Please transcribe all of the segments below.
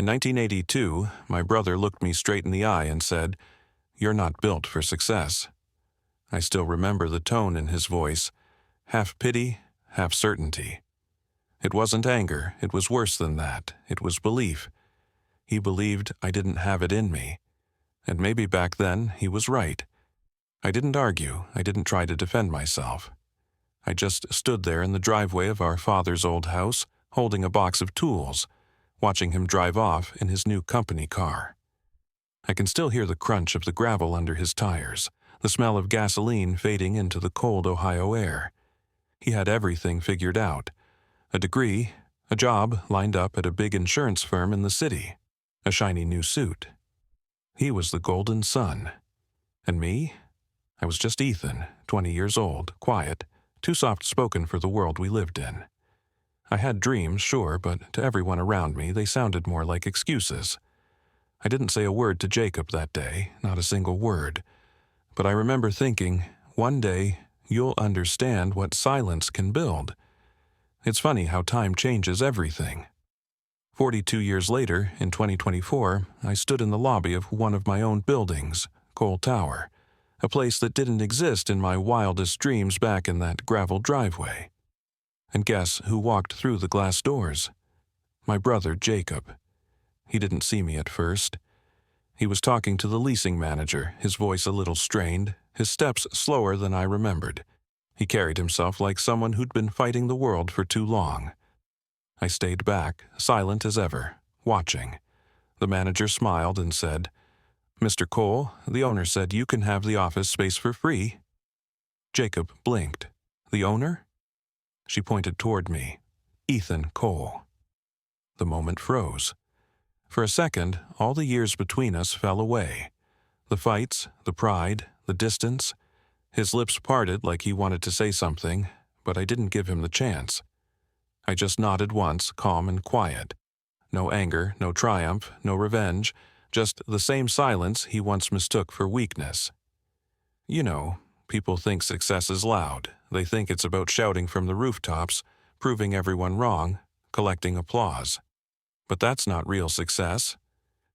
In 1982, my brother looked me straight in the eye and said, "You're not built for success." I still remember the tone in his voice, half pity, half certainty. It wasn't anger, it was worse than that, it was belief. He believed I didn't have it in me. And maybe back then he was right. I didn't argue, I didn't try to defend myself. I just stood there in the driveway of our father's old house, holding a box of tools, watching him drive off in his new company car. I can still hear the crunch of the gravel under his tires, the smell of gasoline fading into the cold Ohio air. He had everything figured out. A degree, a job lined up at a big insurance firm in the city, a shiny new suit. He was the golden son. And me? I was just Ethan, 20 years old, quiet, too soft-spoken for the world we lived in. I had dreams, sure, but to everyone around me they sounded more like excuses. I didn't say a word to Jacob that day, not a single word. But I remember thinking, one day you'll understand what silence can build. It's funny how time changes everything. 42 years later, in 2024, I stood in the lobby of one of my own buildings, Cole Tower, a place that didn't exist in my wildest dreams back in that gravel driveway. And guess who walked through the glass doors? My brother, Jacob. He didn't see me at first. He was talking to the leasing manager, his voice a little strained, his steps slower than I remembered. He carried himself like someone who'd been fighting the world for too long. I stayed back, silent as ever, watching. The manager smiled and said, "Mr. Cole, the owner said you can have the office space for free." Jacob blinked. "The owner?" She pointed toward me. "Ethan Cole." The moment froze. For a second, all the years between us fell away. The fights, the pride, the distance. His lips parted like he wanted to say something, but I didn't give him the chance. I just nodded once, calm and quiet. No anger, no triumph, no revenge, just the same silence he once mistook for weakness. You know, people think success is loud. They think it's about shouting from the rooftops, proving everyone wrong, collecting applause. But that's not real success.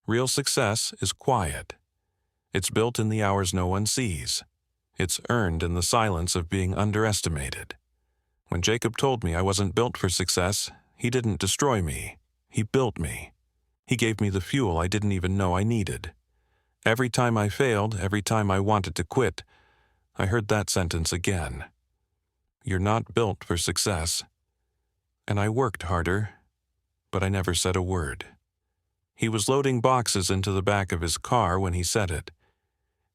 Real success is quiet. It's built in the hours no one sees. It's earned in the silence of being underestimated. When Jacob told me I wasn't built for success, he didn't destroy me. He built me. He gave me the fuel I didn't even know I needed. Every time I failed, every time I wanted to quit, I heard that sentence again. You're not built for success. And I worked harder, but I never said a word. He was loading boxes into the back of his car when he said it.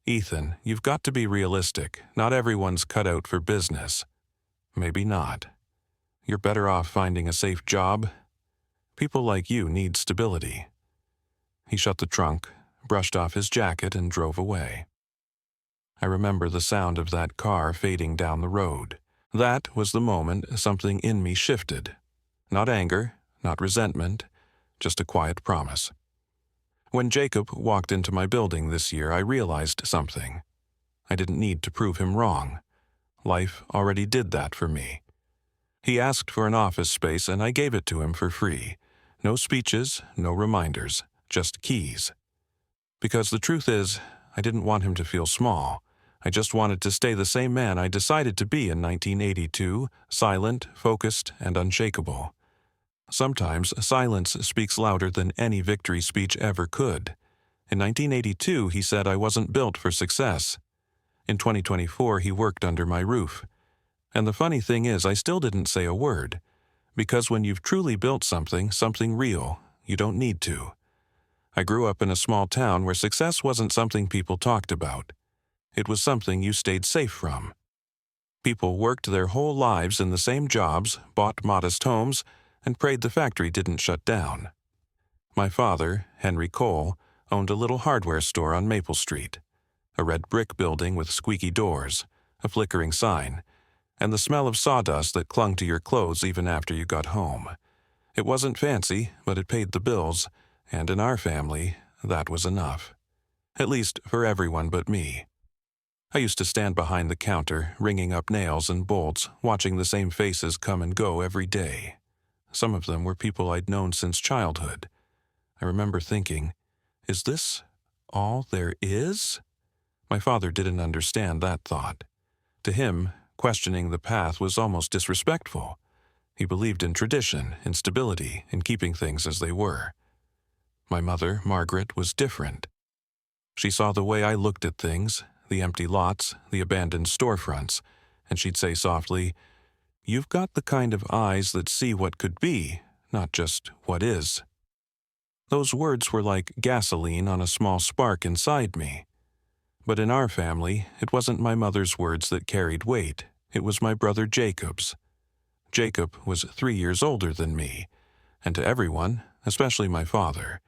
Ethan, you've got to be realistic. Not everyone's cut out for business. Maybe not. You're better off finding a safe job. People like you need stability. He shut the trunk, brushed off his jacket, and drove away. I remember the sound of that car fading down the road. That was the moment something in me shifted. Not anger, not resentment, just a quiet promise. When Jacob walked into my building this year, I realized something. I didn't need to prove him wrong. Life already did that for me. He asked for an office space and I gave it to him for free. No speeches, no reminders, just keys. Because the truth is, I didn't want him to feel small. I just wanted to stay the same man I decided to be in 1982, silent, focused, and unshakable. Sometimes silence speaks louder than any victory speech ever could. In 1982, he said I wasn't built for success. In 2024, he worked under my roof. And the funny thing is, I still didn't say a word. Because when you've truly built something real, you don't need to. I grew up in a small town where success wasn't something people talked about. It was something you stayed safe from. People worked their whole lives in the same jobs, bought modest homes, and prayed the factory didn't shut down. My father, Henry Cole, owned a little hardware store on Maple Street, a red brick building with squeaky doors, a flickering sign, and the smell of sawdust that clung to your clothes even after you got home. It wasn't fancy, but it paid the bills, and in our family, that was enough. At least for everyone but me. I used to stand behind the counter, ringing up nails and bolts, watching the same faces come and go every day. Some of them were people I'd known since childhood. I remember thinking, is this all there is? My father didn't understand that thought. To him, questioning the path was almost disrespectful. He believed in tradition, in stability, in keeping things as they were. My mother, Margaret, was different. She saw the way I looked at things, the empty lots, the abandoned storefronts, and she'd say softly, "You've got the kind of eyes that see what could be, not just what is." Those words were like gasoline on a small spark inside me. But in our family, it wasn't my mother's words that carried weight. It was my brother Jacob's. Jacob was 3 years older than me, and to everyone, especially my father,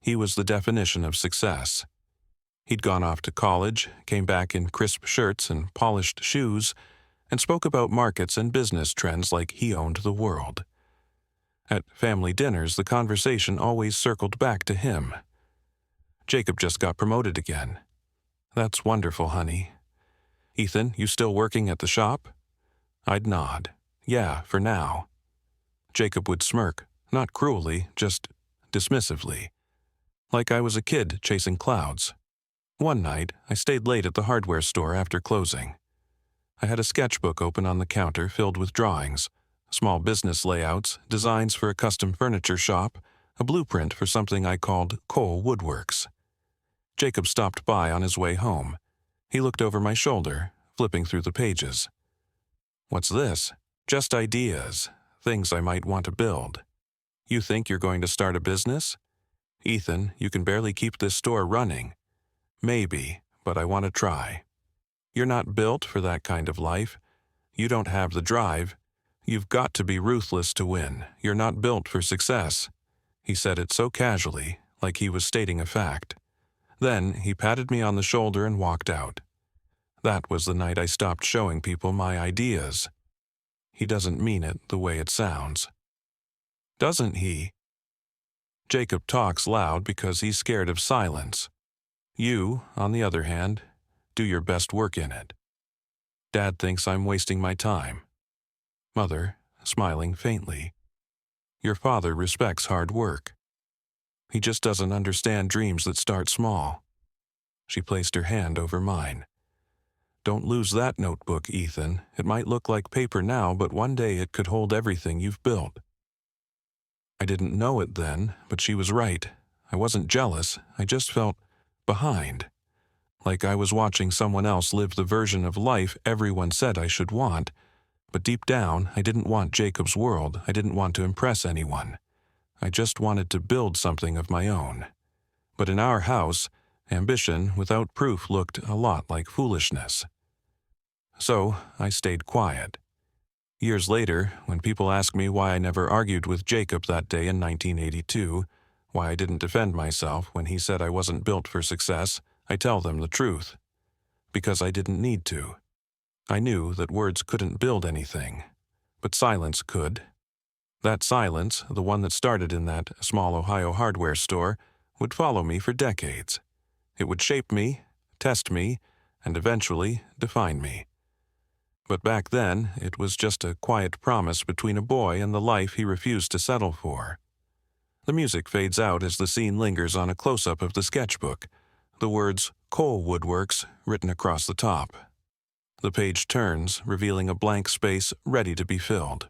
he was the definition of success. He'd gone off to college, came back in crisp shirts and polished shoes, and spoke about markets and business trends like he owned the world. At family dinners, the conversation always circled back to him. "Jacob just got promoted again." "That's wonderful, honey." "Ethan, you still working at the shop?" I'd nod. "Yeah, for now." Jacob would smirk, not cruelly, just dismissively, like I was a kid chasing clouds. One night, I stayed late at the hardware store after closing. I had a sketchbook open on the counter filled with drawings, small business layouts, designs for a custom furniture shop, a blueprint for something I called Cole Woodworks. Jacob stopped by on his way home. He looked over my shoulder, flipping through the pages. "What's this?" "Just ideas, things I might want to build." "You think you're going to start a business?" "Ethan, you can barely keep this store running." "Maybe, but I want to try." "You're not built for that kind of life. You don't have the drive. You've got to be ruthless to win. You're not built for success." He said it so casually, like he was stating a fact. Then he patted me on the shoulder and walked out. That was the night I stopped showing people my ideas. He doesn't mean it the way it sounds. Doesn't he? Jacob talks loud because he's scared of silence. You, on the other hand, do your best work in it. Dad thinks I'm wasting my time. Mother, smiling faintly. Your father respects hard work. He just doesn't understand dreams that start small. She placed her hand over mine. Don't lose that notebook, Ethan. It might look like paper now, but one day it could hold everything you've built. I didn't know it then, but she was right. I wasn't jealous. I just felt behind. Like I was watching someone else live the version of life everyone said I should want. But deep down, I didn't want Jacob's world. I didn't want to impress anyone. I just wanted to build something of my own. But in our house, ambition without proof looked a lot like foolishness. So I stayed quiet. Years later, when people ask me why I never argued with Jacob that day in 1982, why I didn't defend myself when he said I wasn't built for success, I tell them the truth. Because I didn't need to. I knew that words couldn't build anything, but silence could. That silence, the one that started in that small Ohio hardware store, would follow me for decades. It would shape me, test me, and eventually define me. But back then, it was just a quiet promise between a boy and the life he refused to settle for. The music fades out as the scene lingers on a close-up of the sketchbook, the words Cole Woodworks written across the top. The page turns, revealing a blank space ready to be filled.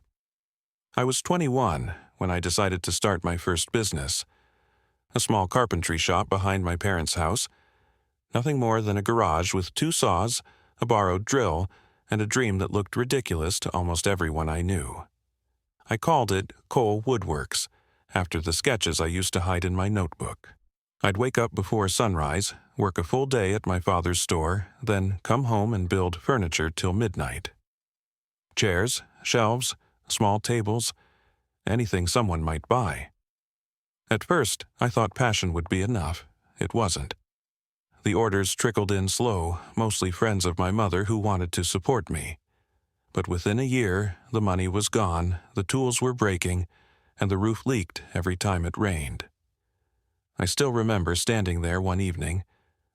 I was 21 when I decided to start my first business. A small carpentry shop behind my parents' house. Nothing more than a garage with 2 saws, a borrowed drill, and a dream that looked ridiculous to almost everyone I knew. I called it Cole Woodworks, after the sketches I used to hide in my notebook. I'd wake up before sunrise, work a full day at my father's store, then come home and build furniture till midnight. Chairs, shelves, small tables, anything someone might buy. At first, I thought passion would be enough. It wasn't. The orders trickled in slow, mostly friends of my mother who wanted to support me. But within a year, the money was gone, the tools were breaking, and the roof leaked every time it rained. I still remember standing there one evening,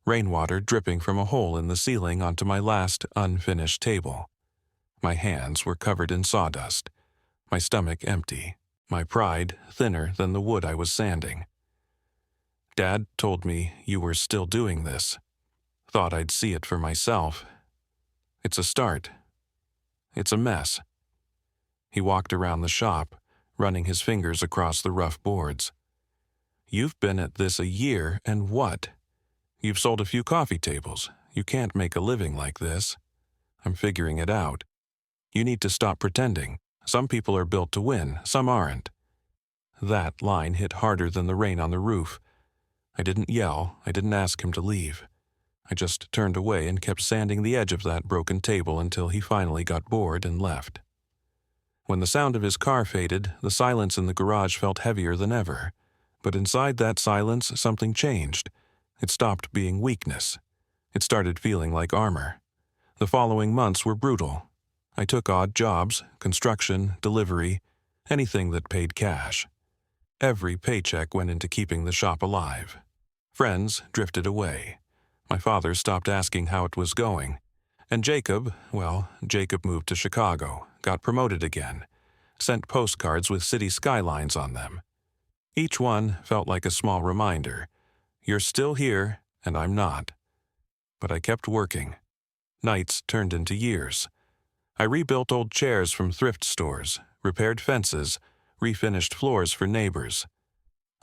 rainwater dripping from a hole in the ceiling onto my last unfinished table. My hands were covered in sawdust, my stomach empty, my pride thinner than the wood I was sanding. Dad told me you were still doing this. Thought I'd see it for myself. It's a start. It's a mess." He walked around the shop, running his fingers across the rough boards. "You've been at this a year, and what? You've sold a few coffee tables. You can't make a living like this. I'm figuring it out. You need to stop pretending. Some people are built to win, some aren't." That line hit harder than the rain on the roof. I didn't yell, I didn't ask him to leave. I just turned away and kept sanding the edge of that broken table until he finally got bored and left. When the sound of his car faded, the silence in the garage felt heavier than ever. But inside that silence, something changed. It stopped being weakness. It started feeling like armor. The following months were brutal. I took odd jobs, construction, delivery, anything that paid cash. Every paycheck went into keeping the shop alive. Friends drifted away. My father stopped asking how it was going. And Jacob moved to Chicago, got promoted again, sent postcards with city skylines on them. Each one felt like a small reminder. You're still here, and I'm not. But I kept working. Nights turned into years. I rebuilt old chairs from thrift stores, repaired fences, refinished floors for neighbors.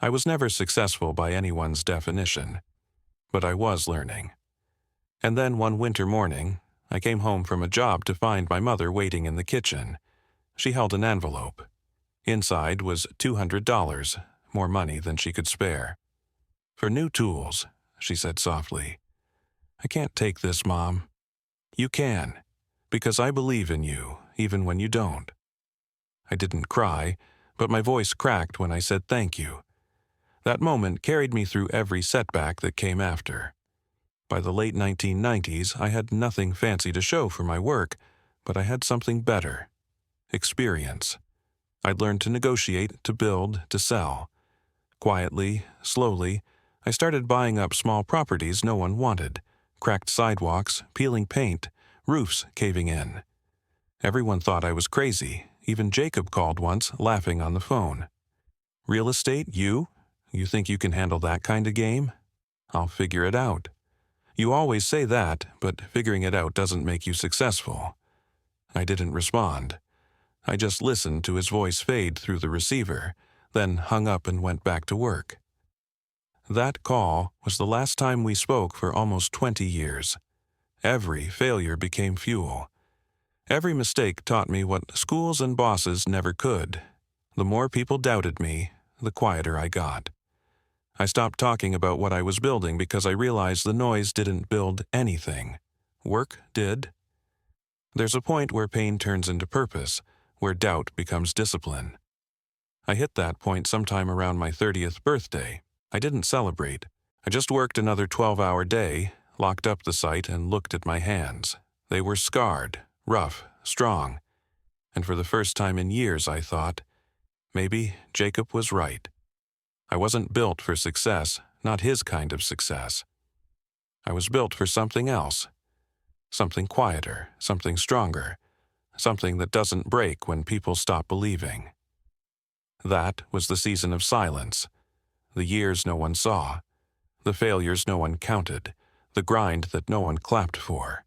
I was never successful by anyone's definition, but I was learning. And then one winter morning, I came home from a job to find my mother waiting in the kitchen. She held an envelope. Inside was $200, more money than she could spare. "For new tools," she said softly. "I can't take this, Mom." "You can, because I believe in you, even when you don't." I didn't cry, but my voice cracked when I said thank you. That moment carried me through every setback that came after. By the late 1990s, I had nothing fancy to show for my work, but I had something better. Experience. I'd learned to negotiate, to build, to sell. Quietly, slowly, I started buying up small properties no one wanted, cracked sidewalks, peeling paint, roofs caving in. Everyone thought I was crazy. Even Jacob called once, laughing on the phone. "Real estate, you? You think you can handle that kind of game?" "I'll figure it out." "You always say that, but figuring it out doesn't make you successful." I didn't respond. I just listened to his voice fade through the receiver, then hung up and went back to work. That call was the last time we spoke for almost 20 years. Every failure became fuel. Every mistake taught me what schools and bosses never could. The more people doubted me, the quieter I got. I stopped talking about what I was building because I realized the noise didn't build anything. Work did. There's a point where pain turns into purpose, where doubt becomes discipline. I hit that point sometime around my 30th birthday. I didn't celebrate. I just worked another 12-hour day, locked up the site, and looked at my hands. They were scarred, rough, strong. And for the first time in years, I thought, maybe Jacob was right. I wasn't built for success, not his kind of success. I was built for something else. Something quieter, something stronger, something that doesn't break when people stop believing. That was the season of silence. The years no one saw. The failures no one counted. The grind that no one clapped for.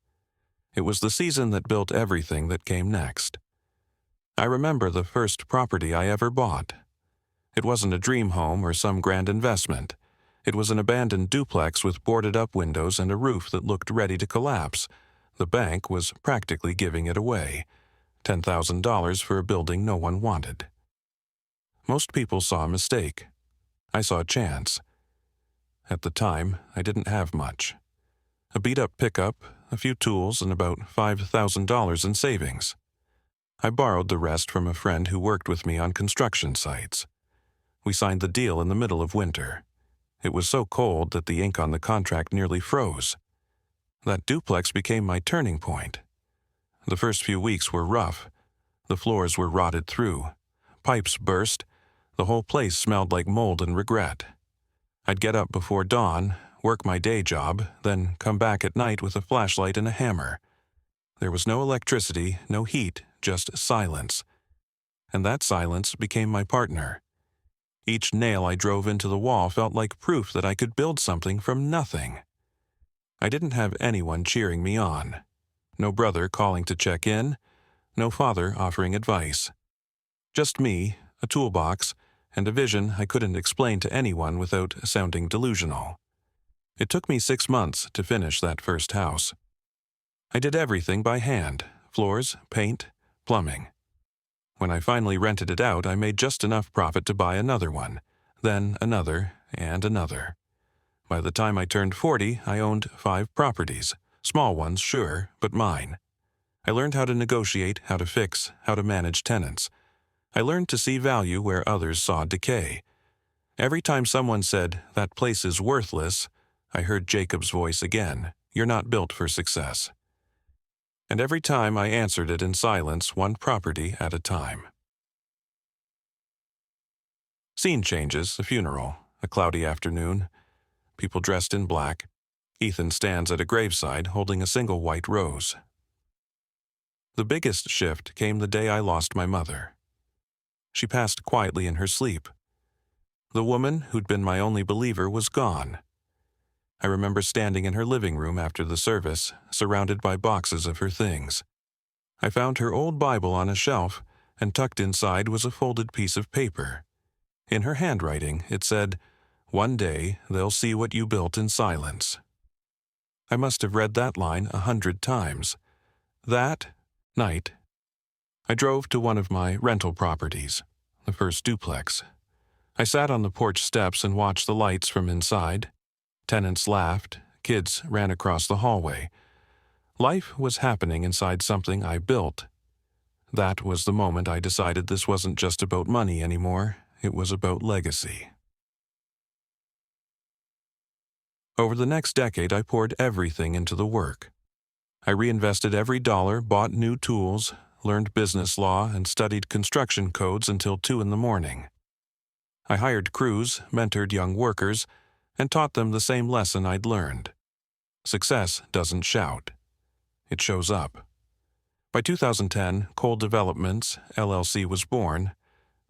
It was the season that built everything that came next. I remember the first property I ever bought. It wasn't a dream home or some grand investment. It was an abandoned duplex with boarded-up windows and a roof that looked ready to collapse. The bank was practically giving it away. $10,000 for a building no one wanted. Most people saw a mistake. I saw a chance. At the time, I didn't have much. A beat-up pickup, a few tools, and about $5,000 in savings. I borrowed the rest from a friend who worked with me on construction sites. We signed the deal in the middle of winter. It was so cold that the ink on the contract nearly froze. That duplex became my turning point. The first few weeks were rough. The floors were rotted through. Pipes burst. The whole place smelled like mold and regret. I'd get up before dawn, work my day job, then come back at night with a flashlight and a hammer. There was no electricity, no heat, just silence. And that silence became my partner. Each nail I drove into the wall felt like proof that I could build something from nothing. I didn't have anyone cheering me on. No brother calling to check in, no father offering advice. Just me, a toolbox, and a vision I couldn't explain to anyone without sounding delusional. It took me 6 months to finish that first house. I did everything by hand: floors, paint, plumbing. When I finally rented it out, I made just enough profit to buy another one, then another and another. By the time I turned 40, I owned 5 properties. Small ones, sure, but mine. I learned how to negotiate, how to fix, how to manage tenants. I learned to see value where others saw decay. Every time someone said, "That place is worthless," I heard Jacob's voice again, "You're not built for success." And every time I answered it in silence, one property at a time. Scene changes: a funeral, a cloudy afternoon, people dressed in black. Ethan stands at a graveside holding a single white rose. The biggest shift came the day I lost my mother. She passed quietly in her sleep. The woman who'd been my only believer was gone. I remember standing in her living room after the service, surrounded by boxes of her things. I found her old Bible on a shelf, and tucked inside was a folded piece of paper. In her handwriting, it said, "One day they'll see what you built in silence." I must have read that line 100 times. That night, I drove to one of my rental properties, the first duplex. I sat on the porch steps and watched the lights from inside. Tenants laughed, kids ran across the hallway. Life was happening inside something I built. That was the moment I decided this wasn't just about money anymore, it was about legacy. Over the next decade, I poured everything into the work. I reinvested every dollar, bought new tools, learned business law, and studied construction codes until 2 in the morning. I hired crews, mentored young workers, and taught them the same lesson I'd learned. Success doesn't shout. It shows up. By 2010, Cole Developments, LLC was born,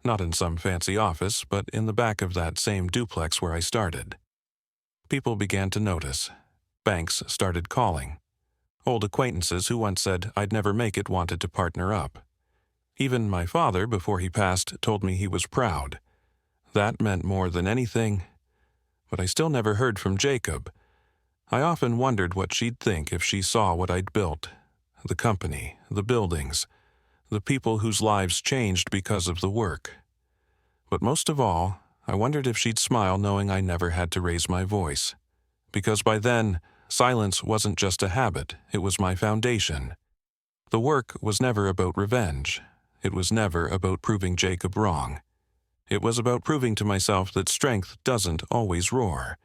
not in some fancy office, but in the back of that same duplex where I started. People began to notice. Banks started calling. Old acquaintances who once said I'd never make it wanted to partner up. Even my father, before he passed, told me he was proud. That meant more than anything. But I still never heard from Jacob. I often wondered what she'd think if she saw what I'd built. The company, the buildings, the people whose lives changed because of the work. But most of all, I wondered if she'd smile knowing I never had to raise my voice. Because by then, silence wasn't just a habit, it was my foundation. The work was never about revenge. It was never about proving Jacob wrong. It was about proving to myself that strength doesn't always roar.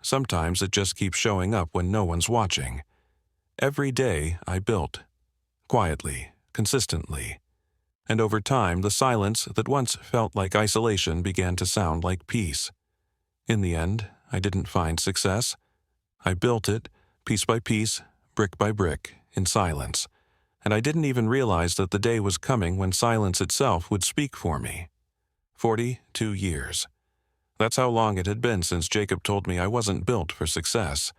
Sometimes it just keeps showing up when no one's watching. Every day I built. Quietly, consistently. And over time, the silence that once felt like isolation began to sound like peace. In the end, I didn't find success. I built it, piece by piece, brick by brick, in silence. And I didn't even realize that the day was coming when silence itself would speak for me. 42 years. That's how long it had been since Jacob told me I wasn't built for success.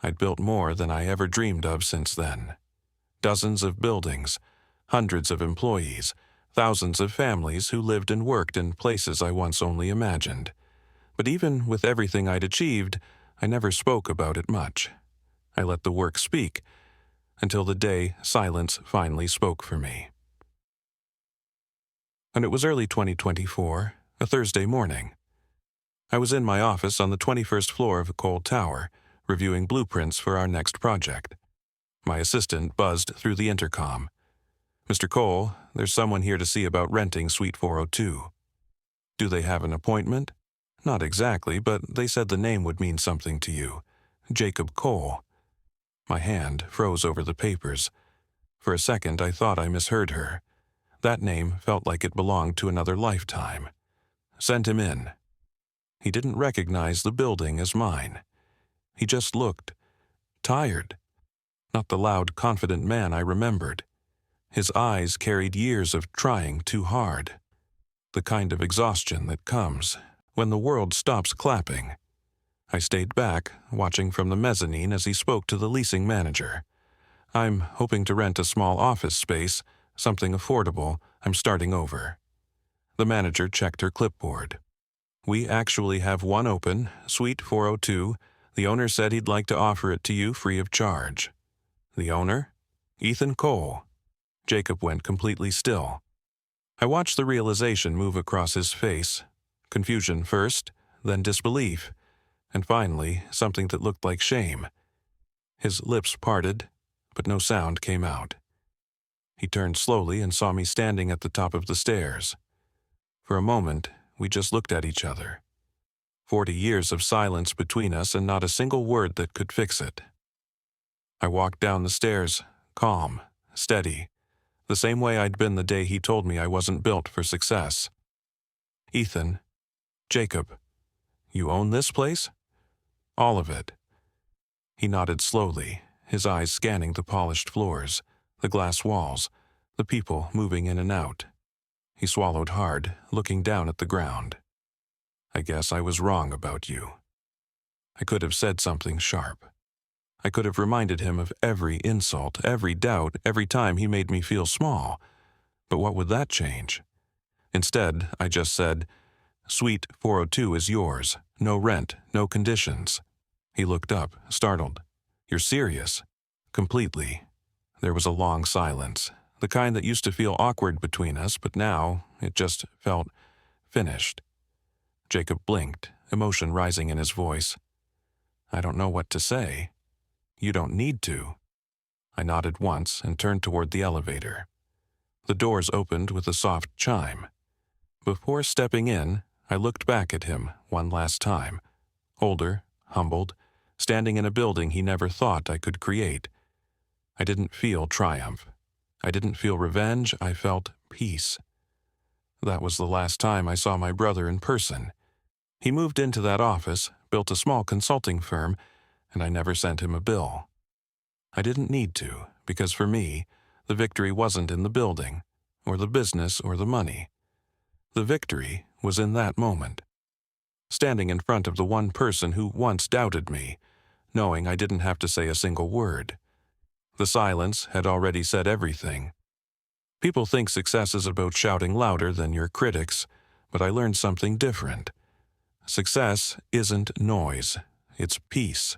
I'd built more than I ever dreamed of since then. Dozens of buildings, hundreds of employees, thousands of families who lived and worked in places I once only imagined. But even with everything I'd achieved, I never spoke about it much. I let the work speak, until the day silence finally spoke for me. And it was early 2024, a Thursday morning. I was in my office on the 21st floor of a Cole Tower, reviewing blueprints for our next project. My assistant buzzed through the intercom. "Mr. Cole, there's someone here to see about renting Suite 402. "Do they have an appointment?" "Not exactly, but they said the name would mean something to you. Jacob Cole." My hand froze over the papers. For a second, I thought I misheard her. That name felt like it belonged to another lifetime. "Send him in." He didn't recognize the building as mine. He just looked tired. Not the loud, confident man I remembered. His eyes carried years of trying too hard. the kind of exhaustion that comes when the world stops clapping. I stayed back, watching from the mezzanine as he spoke to the leasing manager. "I'm hoping to rent a small office space, something affordable. I'm starting over." The manager checked her clipboard. "We actually have one open, Suite 402. The owner said he'd like to offer it to you free of charge." "The owner?" "Ethan Cole." Jacob went completely still. I watched the realization move across his face. Confusion first, then disbelief, and finally something that looked like shame. His lips parted, but no sound came out. He turned slowly and saw me standing at the top of the stairs. For a moment, we just looked at each other. 40 years of silence between us and not a single word that could fix it. I walked down the stairs, calm, steady, the same way I'd been the day he told me I wasn't built for success. "Ethan, Jacob, you own this place?" "All of it." He nodded slowly, his eyes scanning the polished floors, the glass walls, the people moving in and out. He swallowed hard, looking down at the ground. "I guess I was wrong about you." I could have said something sharp. I could have reminded him of every insult, every doubt, every time he made me feel small. But what would that change? Instead, I just said, "Suite 402 is yours. No rent, no conditions." He looked up, startled. "You're serious?" "Completely." There was a long silence, the kind that used to feel awkward between us, but now it just felt finished. Jacob blinked, emotion rising in his voice. "I don't know what to say." "You don't need to." I nodded once and turned toward the elevator. The doors opened with a soft chime. Before stepping in, I looked back at him one last time. Older, humbled, standing in a building he never thought I could create. I didn't feel triumph. I didn't feel revenge. I felt peace. That was the last time I saw my brother in person. He moved into that office, built a small consulting firm, and I never sent him a bill. I didn't need to, because for me, the victory wasn't in the building, or the business, or the money. The victory was in that moment. Standing in front of the one person who once doubted me, knowing I didn't have to say a single word. The silence had already said everything. People think success is about shouting louder than your critics, but I learned something different. Success isn't noise, it's peace.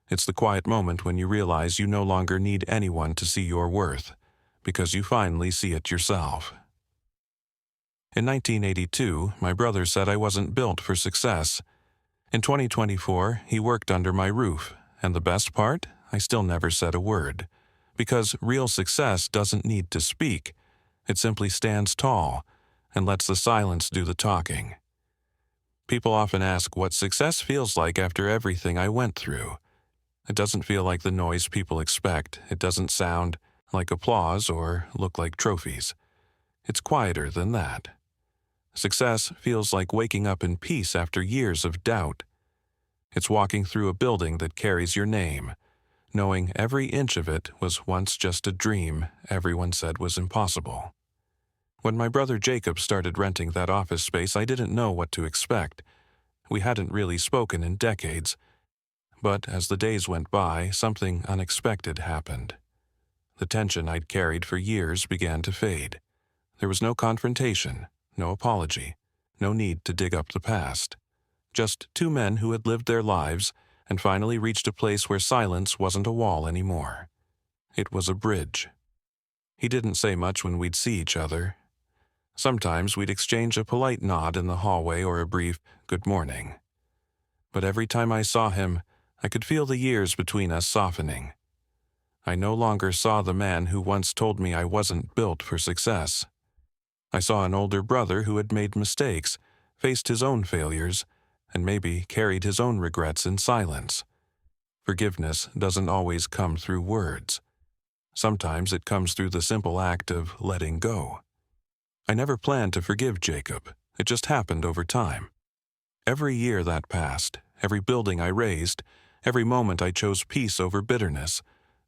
It's the quiet moment when you realize you no longer need anyone to see your worth, because you finally see it yourself. In 1982, my brother said I wasn't built for success. In 2024, he worked under my roof, and the best part, I still never said a word. Because real success doesn't need to speak. It simply stands tall and lets the silence do the talking. People often ask what success feels like after everything I went through. It doesn't feel like the noise people expect. It doesn't sound like applause or look like trophies. It's quieter than that. Success feels like waking up in peace after years of doubt. It's walking through a building that carries your name, knowing every inch of it was once just a dream everyone said was impossible. When my brother Jacob started renting that office space, I didn't know what to expect. We hadn't really spoken in decades. But as the days went by, something unexpected happened. The tension I'd carried for years began to fade. There was no confrontation, no apology, no need to dig up the past. Just two men who had lived their lives and finally reached a place where silence wasn't a wall anymore. It was a bridge. He didn't say much when we'd see each other. Sometimes we'd exchange a polite nod in the hallway or a brief good morning. But every time I saw him, I could feel the years between us softening. I no longer saw the man who once told me I wasn't built for success. I saw an older brother who had made mistakes, faced his own failures, and maybe carried his own regrets in silence. Forgiveness doesn't always come through words. Sometimes it comes through the simple act of letting go. I never planned to forgive Jacob. It just happened over time. Every year that passed, every building I raised, every moment I chose peace over bitterness,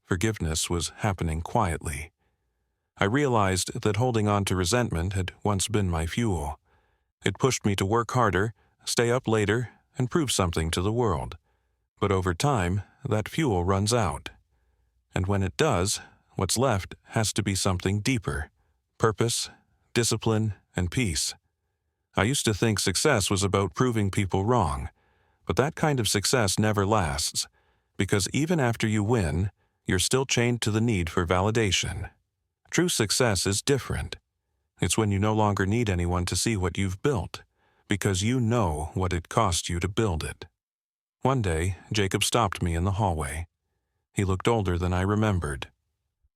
forgiveness was happening quietly. I realized that holding on to resentment had once been my fuel. It pushed me to work harder, stay up later, and prove something to the world. But over time, that fuel runs out. And when it does, what's left has to be something deeper: purpose, discipline, and peace. I used to think success was about proving people wrong, but that kind of success never lasts, because even after you win, you're still chained to the need for validation. True success is different. It's when you no longer need anyone to see what you've built, because you know what it cost you to build it. One day, Jacob stopped me in the hallway. He looked older than I remembered,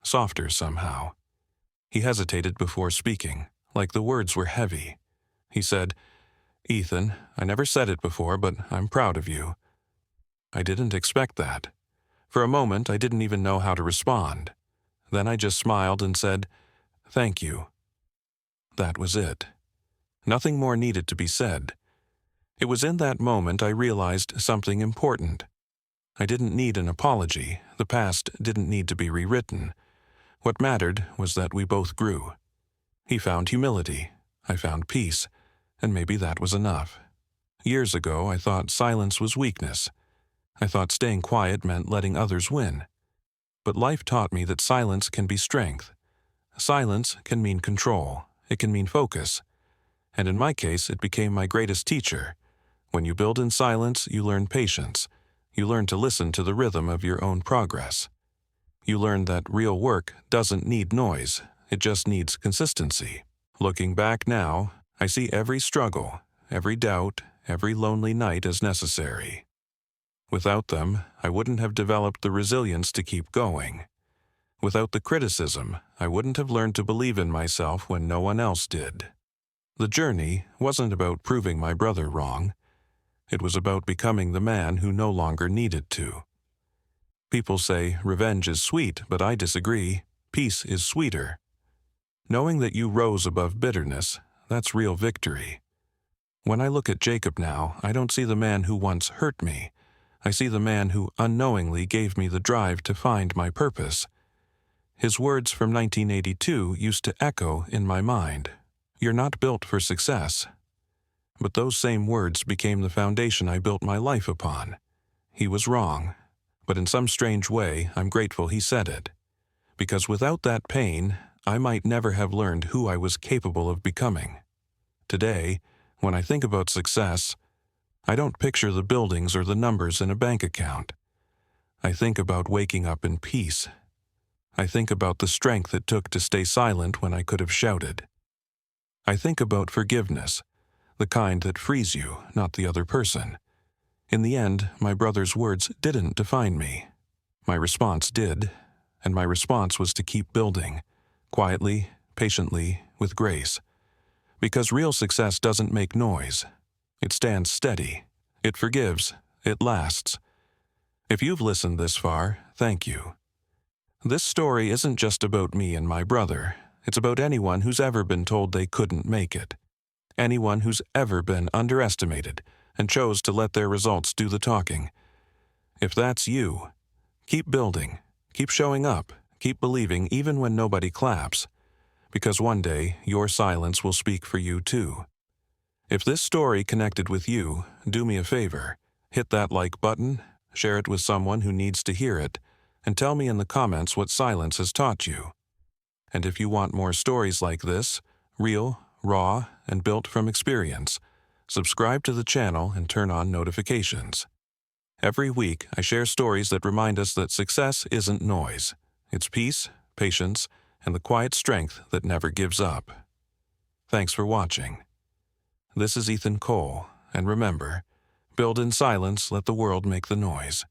softer somehow. He hesitated before speaking, like the words were heavy. He said, "Ethan, I never said it before, but I'm proud of you." I didn't expect that. For a moment, I didn't even know how to respond. Then I just smiled and said, "Thank you." That was it. Nothing more needed to be said. It was in that moment I realized something important. I didn't need an apology. The past didn't need to be rewritten. What mattered was that we both grew. He found humility. I found peace. And maybe that was enough. Years ago, I thought silence was weakness. I thought staying quiet meant letting others win. But life taught me that silence can be strength. Silence can mean control. It can mean focus. And in my case, it became my greatest teacher. When you build in silence, you learn patience. You learn to listen to the rhythm of your own progress. You learn that real work doesn't need noise. It just needs consistency. Looking back now, I see every struggle, every doubt, every lonely night as necessary. Without them, I wouldn't have developed the resilience to keep going. Without the criticism, I wouldn't have learned to believe in myself when no one else did. The journey wasn't about proving my brother wrong. It was about becoming the man who no longer needed to. People say revenge is sweet, but I disagree. Peace is sweeter. Knowing that you rose above bitterness, that's real victory. When I look at Jacob now, I don't see the man who once hurt me. I see the man who unknowingly gave me the drive to find my purpose. His words from 1982 used to echo in my mind. "You're not built for success." But those same words became the foundation I built my life upon. He was wrong, but in some strange way, I'm grateful he said it. Because without that pain, I might never have learned who I was capable of becoming. Today, when I think about success, I don't picture the buildings or the numbers in a bank account. I think about waking up in peace. I think about the strength it took to stay silent when I could have shouted. I think about forgiveness, the kind that frees you, not the other person. In the end, my brother's words didn't define me. My response did, and my response was to keep building, quietly, patiently, with grace. Because real success doesn't make noise. It stands steady. It forgives. It lasts. If you've listened this far, thank you. This story isn't just about me and my brother. It's about anyone who's ever been told they couldn't make it. Anyone who's ever been underestimated and chose to let their results do the talking. If that's you, keep building, keep showing up, keep believing even when nobody claps. Because one day, your silence will speak for you too. If this story connected with you, do me a favor. Hit that like button, share it with someone who needs to hear it, and tell me in the comments what silence has taught you. And if you want more stories like this, real, raw, and built from experience, subscribe to the channel and turn on notifications. Every week, I share stories that remind us that success isn't noise. It's peace, patience, and the quiet strength that never gives up. Thanks for watching. This is Ethan Cole, and remember, build in silence, let the world make the noise.